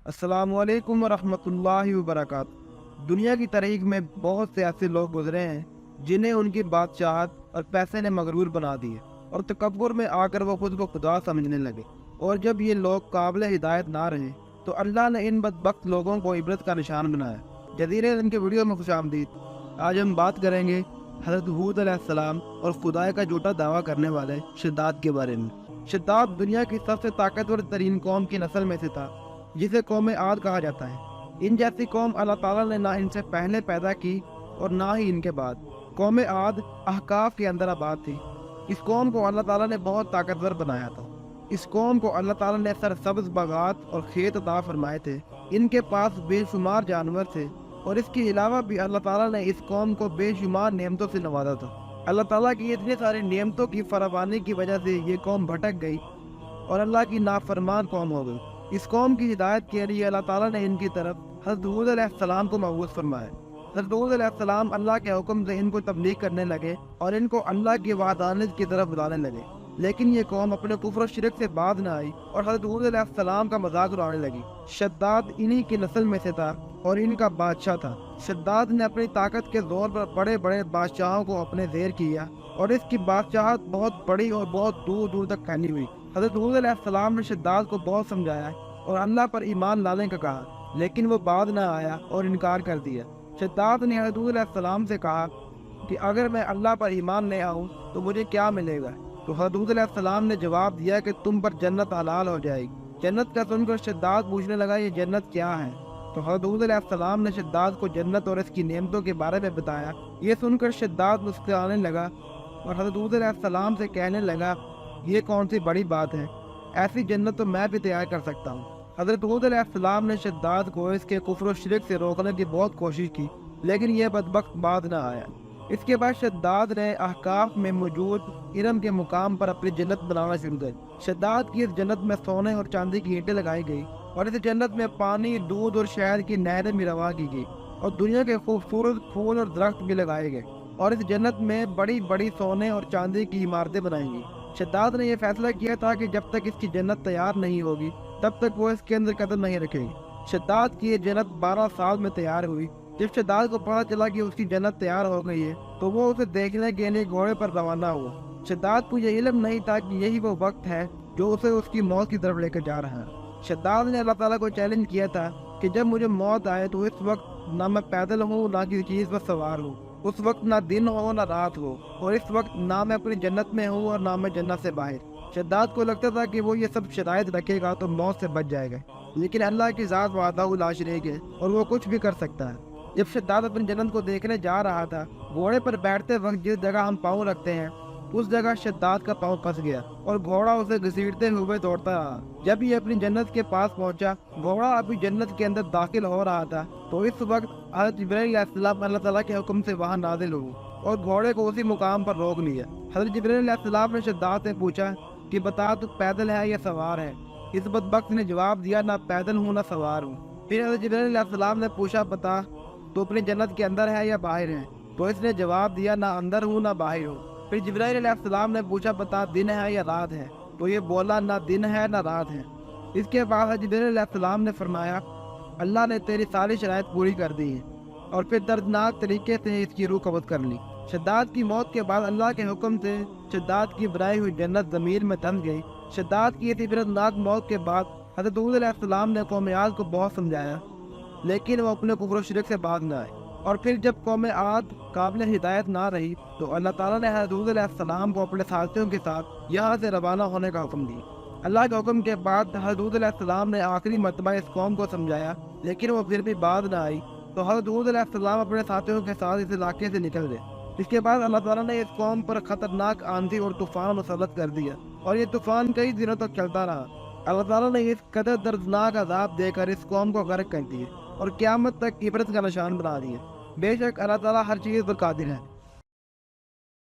السلام علیکم ورحمۃ اللہ وبرکاتہ۔ دنیا کی تاریخ میں بہت سے ایسے لوگ گزرے ہیں جنہیں ان کی بادشاہت اور پیسے نے مغرور بنا دیے اور تکبر میں آ کر وہ خود کو خدا سمجھنے لگے، اور جب یہ لوگ قابل ہدایت نہ رہے تو اللہ نے ان بدبخت لوگوں کو عبرت کا نشان بنایا۔ جزیرے ان کے ویڈیو میں خوش آمدید۔ آج ہم بات کریں گے حضرت ہود علیہ السلام اور خدا کا جھوٹا دعویٰ کرنے والے شداد کے بارے میں۔ شداد دنیا کی سب سے طاقتور ترین قوم کی نسل میں سے تھا، جسے قوم عاد کہا جاتا ہے۔ ان جیسی قوم اللہ تعالیٰ نے نہ ان سے پہلے پیدا کی اور نہ ہی ان کے بعد۔ قوم عاد احقاف کے اندر آباد تھی۔ اس قوم کو اللہ تعالیٰ نے بہت طاقتور بنایا تھا۔ اس قوم کو اللہ تعالیٰ نے سرسبز باغات اور کھیت عطا فرمائے تھے۔ ان کے پاس بے شمار جانور تھے، اور اس کے علاوہ بھی اللہ تعالیٰ نے اس قوم کو بے شمار نعمتوں سے نوازا تھا۔ اللہ تعالیٰ کی اتنی ساری نعمتوں کی فراوانی کی وجہ سے یہ قوم بھٹک گئی اور اللہ کی نافرمان قوم ہو گئی۔ اس قوم کی ہدایت کے لیے اللہ تعالیٰ نے ان کی طرف حضرت ہود علیہ السلام کو مبعوث فرمایا۔ حضرت ہود علیہ السلام اللہ کے حکم سے ان کو تبلیغ کرنے لگے اور ان کو اللہ کی وحدانیت کی طرف بلانے لگے، لیکن یہ قوم اپنے کفر و شرک سے باز نہ آئی اور حضرت ہود علیہ السلام کا مذاق اڑانے لگی۔ شداد انہی کی نسل میں سے تھا اور ان کا بادشاہ تھا۔ شداد نے اپنی طاقت کے زور پر بڑے بڑے بادشاہوں کو اپنے زیر کیا اور اس کی بادشاہت بہت بڑی اور بہت دور دور تک پھیلی ہوئی۔ حضرت ہود علیہ السلام نے شداد کو بہت سمجھایا اور اللہ پر ایمان لانے کا کہا، لیکن وہ بعد نہ آیا اور انکار کر دیا۔ شداد نے حضرت ہود علیہ السلام سے کہا کہ اگر میں اللہ پر ایمان لے آؤں تو مجھے کیا ملے گا؟ تو حضرت ہود علیہ السلام نے جواب دیا کہ تم پر جنت حلال ہو جائے گی۔ جنت کا سن کر شداد پوچھنے لگا، یہ جنت کیا ہے؟ تو حضرت ہود علیہ السلام نے شداد کو جنت اور اس کی نعمتوں کے بارے میں بتایا۔ یہ سن کر شداد مسکرانے لگا اور حضرت ہود علیہ السلام سے کہنے لگا، یہ کون سی بڑی بات ہے، ایسی جنت تو میں بھی تیار کر سکتا ہوں۔ حضرت ہود علیہ السلام نے شداد کو اس کے کفر و شرک سے روکنے کی بہت کوشش کی، لیکن یہ بدبخت بعد نہ آیا۔ اس کے بعد شداد نے احقاف میں موجود ارم کے مقام پر اپنی جنت بنانا شروع کی۔ شداد کی اس جنت میں سونے اور چاندی کی اینٹیں لگائی گئی اور اس جنت میں پانی، دودھ اور شہد کی نہریں بھی روا کی گئی اور دنیا کے خوبصورت پھول اور درخت بھی لگائے گئے، اور اس جنت میں بڑی بڑی سونے اور چاندی کی عمارتیں بنائی گئی۔ شداد نے یہ فیصلہ کیا تھا کہ جب تک اس کی جنت تیار نہیں ہوگی تب تک وہ اس کے اندر قدم نہیں رکھے گی۔ شداد کی یہ جنت 12 سال میں تیار ہوئی۔ جب شداد کو پتہ چلا کہ اس کی جنت تیار ہو گئی ہے تو وہ اسے دیکھنے کے لیے گھوڑے پر روانہ ہوا۔ شداد کو یہ علم نہیں تھا کہ یہی وہ وقت ہے جو اسے اس کی موت کی طرف لے کر جا رہا ہے۔ شداد نے اللہ تعالیٰ کو چیلنج کیا تھا کہ جب مجھے موت آئے تو اس وقت نہ میں پیدل ہوں نہ کسی چیز پر سوار ہوں، اس وقت نہ دن ہو نہ رات ہو، اور اس وقت نہ میں اپنی جنت میں ہوں اور نہ میں جنت سے باہر۔ شداد کو لگتا تھا کہ وہ یہ سب شرائط رکھے گا تو موت سے بچ جائے گا، لیکن اللہ کی ذات وحدہ لا شریک ہے اور وہ کچھ بھی کر سکتا ہے۔ جب شداد اپنی جنت کو دیکھنے جا رہا تھا، گھوڑے پر بیٹھتے وقت جس جگہ ہم پاؤں رکھتے ہیں اس جگہ شداد کا پاؤں پھنس گیا اور گھوڑا اسے گھسیٹتے ہوئے دوڑتا رہا۔ جب یہ اپنی جنت کے پاس پہنچا، گھوڑا ابھی جنت کے اندر داخل ہو رہا تھا، تو اس وقت حضرت جبرائیل علیہ السلام اللہ تعالیٰ کے حکم سے وہاں نازل ہوئے اور گھوڑے کو اسی مقام پر روک لیا۔ حضرت جبرائیل علیہ السلام نے شداد سے پوچھا کہ بتا تو پیدل ہے یا سوار ہے؟ اس بدبخت نے جواب دیا، نہ پیدل ہوں نہ سوار ہوں۔ پھر حضرت جبرائیل علیہ السلام نے پوچھا، بتا تو اپنی جنت کے اندر ہے یا باہر ہے؟ تو اس نے جواب دیا، نہ اندر ہوں نہ باہر ہوں۔ پھر جبرائیل علیہ السلام نے پوچھا، بتا دن ہے یا رات ہے؟ تو یہ بولا، نہ دن ہے نہ رات ہے۔ اس کے بعد حضرت جبرائیل علیہ السلام نے فرمایا، اللہ نے تیری ساری شرائط پوری کر دی ہے، اور پھر دردناک طریقے سے اس کی روح قبض کر لی۔ شداد کی موت کے بعد اللہ کے حکم سے شداد کی بنائی ہوئی جنت زمین میں دھنس گئی۔ شداد کی اس عبرتناک موت کے بعد حضرت ہود علیہ السلام نے قوم عاد کو بہت سمجھایا، لیکن وہ اپنے کفر و شرک سے باز نہ آئے، اور پھر جب قوم عاد قابل ہدایت نہ رہی تو اللہ تعالیٰ نے حضرت ہود علیہ السلام کو اپنے ساتھیوں کے ساتھ یہاں سے روانہ ہونے کا حکم دیا۔ اللہ کے حکم کے بعد حضرت ہود علیہ السلام نے آخری مرتبہ اس قوم کو سمجھایا، لیکن وہ پھر بھی باز نہ آئی، تو حضرت ہود علیہ السلام اپنے ساتھیوں کے ساتھ اس علاقے سے نکل گئے۔ اس کے بعد اللہ تعالیٰ نے اس قوم پر خطرناک آندھی اور طوفان مسلط کر دیا، اور یہ طوفان کئی دنوں تک چلتا رہا۔ اللہ تعالیٰ نے اس قدر دردناک عذاب دے کر اس قوم کو غرق کر دیا اور قیامت تک عبرت کا نشان بنا دیا۔ بے شک اللہ تعالیٰ ہر چیز پر قادر ہے۔